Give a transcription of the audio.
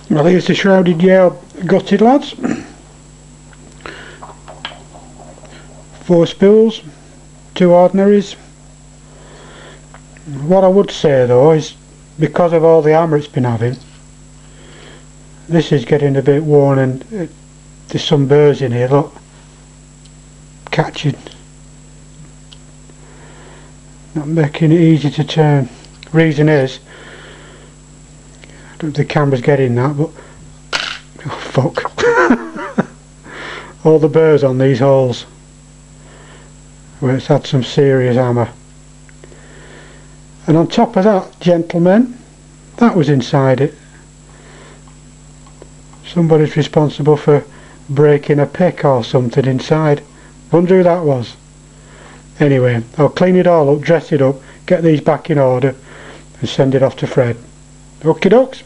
Well, here's the shrouded Yale gutted, lads. 4 spools, 2 ordinaries. What I would say though is, because of all the hammer it's been having, this is getting a bit worn, and there's some burrs in here, look, catching, not making it easy to turn. Reason is, I don't know if the camera's getting that, but oh fuck, all the burrs on these holes where it's had some serious hammer. And on top of that, gentlemen, that was inside it. Somebody's responsible for breaking a pick or something inside. Wonder who that was. Anyway, I'll clean it all up, dress it up, get these back in order and send it off to Fred. Okie dokes.